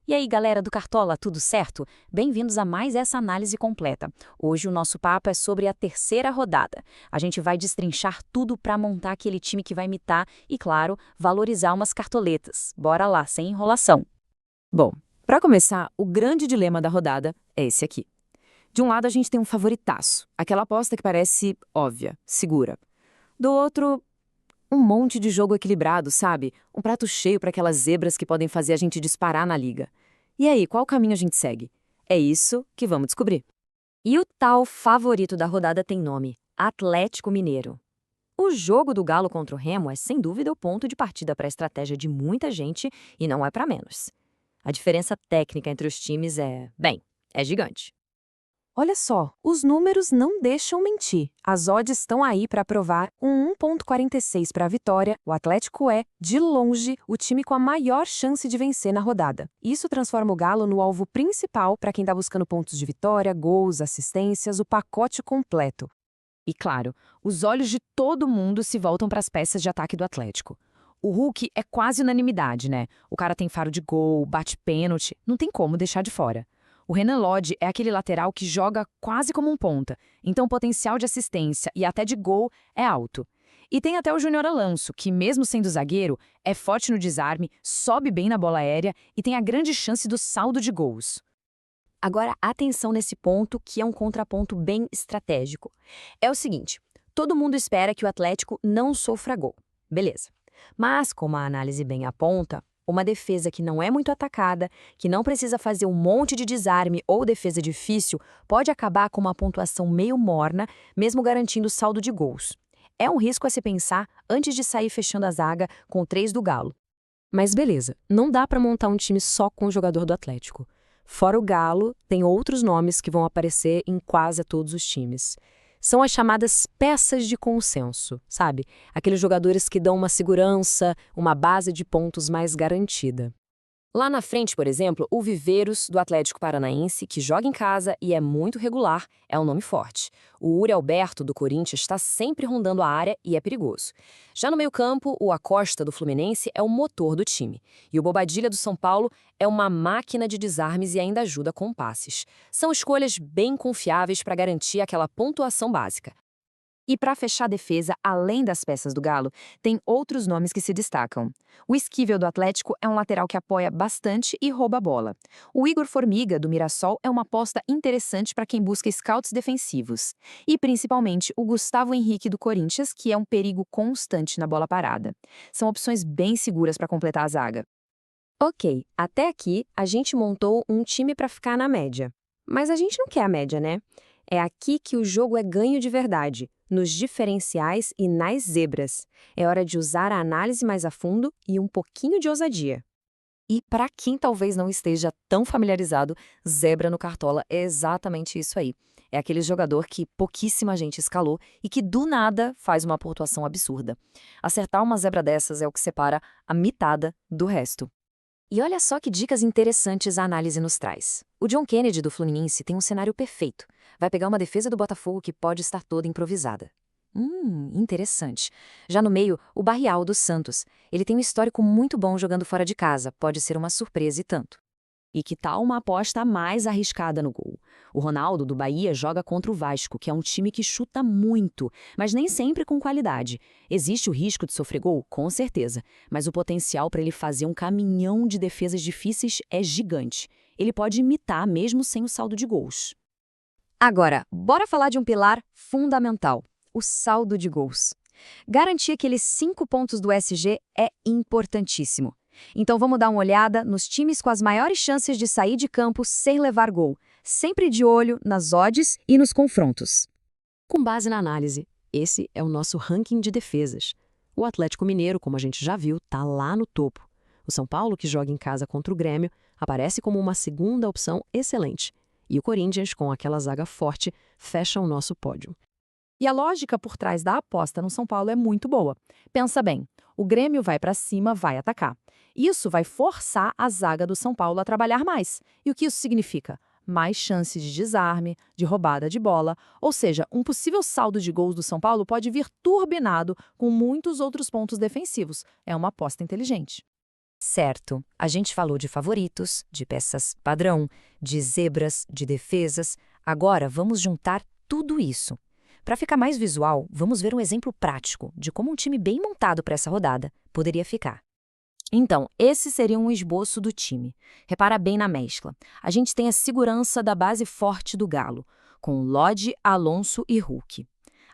E aí, galera do Cartola, tudo certo? Bem-vindos a mais essa análise completa. Hoje o nosso papo é sobre a terceira rodada. A gente vai destrinchar tudo para montar aquele time que vai imitar e, claro, valorizar umas cartoletas. Bora lá, sem enrolação. Bom, para começar, o grande dilema da rodada é esse aqui. De um lado, a gente tem um favoritaço, aquela aposta que parece óbvia, segura. Do outro, um monte de jogo equilibrado, sabe? Um prato cheio para aquelas zebras que podem fazer a gente disparar na liga. E aí, qual caminho a gente segue? É isso que vamos descobrir. E o tal favorito da rodada tem nome: Atlético Mineiro. O jogo do Galo contra o Remo é sem dúvida o ponto de partida para a estratégia de muita gente e não é para menos. A diferença técnica entre os times é gigante. Olha só, os números não deixam mentir. As odds estão aí para provar um 1,46 para a vitória. O Atlético é, de longe, o time com a maior chance de vencer na rodada. Isso transforma o Galo no alvo principal para quem está buscando pontos de vitória, gols, assistências, o pacote completo. E claro, os olhos de todo mundo se voltam para as peças de ataque do Atlético. O Hulk é quase unanimidade, né? O cara tem faro de gol, bate pênalti, não tem como deixar de fora. O Renan Lodge é aquele lateral que joga quase como um ponta, então o potencial de assistência e até de gol é alto. E tem até o Júnior Alonso, que mesmo sendo zagueiro, é forte no desarme, sobe bem na bola aérea e tem a grande chance do saldo de gols. Agora, atenção nesse ponto, que é um contraponto bem estratégico. É o seguinte, todo mundo espera que o Atlético não sofra gol. Beleza. Mas, como a análise bem aponta, uma defesa que não é muito atacada, que não precisa fazer um monte de desarme ou defesa difícil, pode acabar com uma pontuação meio morna, mesmo garantindo saldo de gols. É um risco a se pensar antes de sair fechando a zaga com o 3 do Galo. Mas beleza, não dá para montar um time só com o jogador do Atlético. Fora o Galo, tem outros nomes que vão aparecer em quase todos os times. São as chamadas peças de consenso, sabe? Aqueles jogadores que dão uma segurança, uma base de pontos mais garantida. Lá na frente, por exemplo, o Viveiros, do Atlético Paranaense, que joga em casa e é muito regular, é um nome forte. O Uri Alberto, do Corinthians, está sempre rondando a área e é perigoso. Já no meio-campo, o Acosta, do Fluminense, é o motor do time. E o Bobadilla, do São Paulo, é uma máquina de desarmes e ainda ajuda com passes. São escolhas bem confiáveis para garantir aquela pontuação básica. E para fechar a defesa, além das peças do Galo, tem outros nomes que se destacam. O Esquivel do Atlético é um lateral que apoia bastante e rouba a bola. O Igor Formiga, do Mirassol, é uma aposta interessante para quem busca scouts defensivos. E principalmente o Gustavo Henrique do Corinthians, que é um perigo constante na bola parada. São opções bem seguras para completar a zaga. Ok, até aqui a gente montou um time para ficar na média. Mas a gente não quer a média, né? É aqui que o jogo é ganho de verdade, nos diferenciais e nas zebras. É hora de usar a análise mais a fundo e um pouquinho de ousadia. E para quem talvez não esteja tão familiarizado, zebra no Cartola é exatamente isso aí. É aquele jogador que pouquíssima gente escalou e que do nada faz uma pontuação absurda. Acertar uma zebra dessas é o que separa a mitada do resto. E olha só que dicas interessantes a análise nos traz. O John Kennedy do Fluminense tem um cenário perfeito. Vai pegar uma defesa do Botafogo que pode estar toda improvisada. Interessante. Já no meio, o Barrial do Santos. Ele tem um histórico muito bom jogando fora de casa, pode ser uma surpresa e tanto. E que tal uma aposta mais arriscada no gol? O Ronaldo, do Bahia, joga contra o Vasco, que é um time que chuta muito, mas nem sempre com qualidade. Existe o risco de sofrer gol? Com certeza. Mas o potencial para ele fazer um caminhão de defesas difíceis é gigante. Ele pode imitar mesmo sem o saldo de gols. Agora, bora falar de um pilar fundamental: o saldo de gols. Garantir aqueles 5 pontos do SG é importantíssimo. Então vamos dar uma olhada nos times com as maiores chances de sair de campo sem levar gol, sempre de olho nas odds e nos confrontos. Com base na análise, esse é o nosso ranking de defesas. O Atlético Mineiro, como a gente já viu, está lá no topo. O São Paulo, que joga em casa contra o Grêmio, aparece como uma segunda opção excelente. E o Corinthians, com aquela zaga forte, fecha o nosso pódio. E a lógica por trás da aposta no São Paulo é muito boa. Pensa bem, o Grêmio vai para cima, vai atacar. Isso vai forçar a zaga do São Paulo a trabalhar mais. E o que isso significa? Mais chances de desarme, de roubada de bola, ou seja, um possível saldo de gols do São Paulo pode vir turbinado com muitos outros pontos defensivos. É uma aposta inteligente. Certo, a gente falou de favoritos, de peças padrão, de zebras, de defesas. Agora vamos juntar tudo isso. Para ficar mais visual, vamos ver um exemplo prático de como um time bem montado para essa rodada poderia ficar. Então, esse seria um esboço do time. Repara bem na mescla. A gente tem a segurança da base forte do Galo, com Lodge, Alonso e Hulk.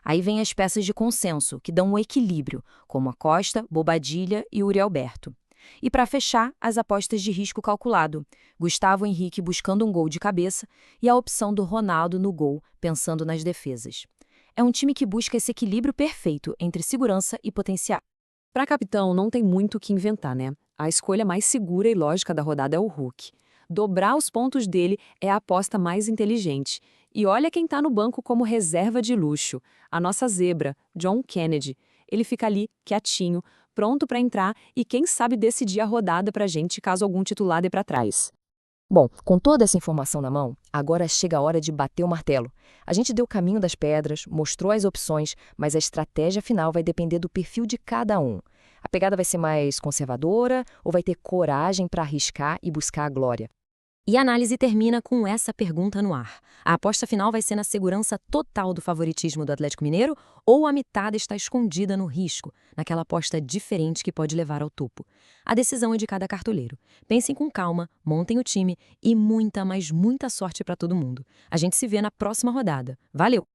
Aí vem as peças de consenso, que dão um equilíbrio, como a Costa, Bobadilha e Uri Alberto. E para fechar, as apostas de risco calculado. Gustavo Henrique buscando um gol de cabeça e a opção do Ronaldo no gol, pensando nas defesas. É um time que busca esse equilíbrio perfeito entre segurança e potencial. Para capitão, não tem muito o que inventar, né? A escolha mais segura e lógica da rodada é o Hulk. Dobrar os pontos dele é a aposta mais inteligente. E olha quem tá no banco como reserva de luxo. A nossa zebra, John Kennedy. Ele fica ali, quietinho, pronto para entrar e quem sabe decidir a rodada pra gente caso algum titular dê para trás. Bom, com toda essa informação na mão, agora chega a hora de bater o martelo. A gente deu o caminho das pedras, mostrou as opções, mas a estratégia final vai depender do perfil de cada um. A pegada vai ser mais conservadora ou vai ter coragem para arriscar e buscar a glória? E a análise termina com essa pergunta no ar. A aposta final vai ser na segurança total do favoritismo do Atlético Mineiro ou a mitada está escondida no risco, naquela aposta diferente que pode levar ao topo? A decisão é de cada cartoleiro. Pensem com calma, montem o time e muita, mas muita sorte para todo mundo. A gente se vê na próxima rodada. Valeu!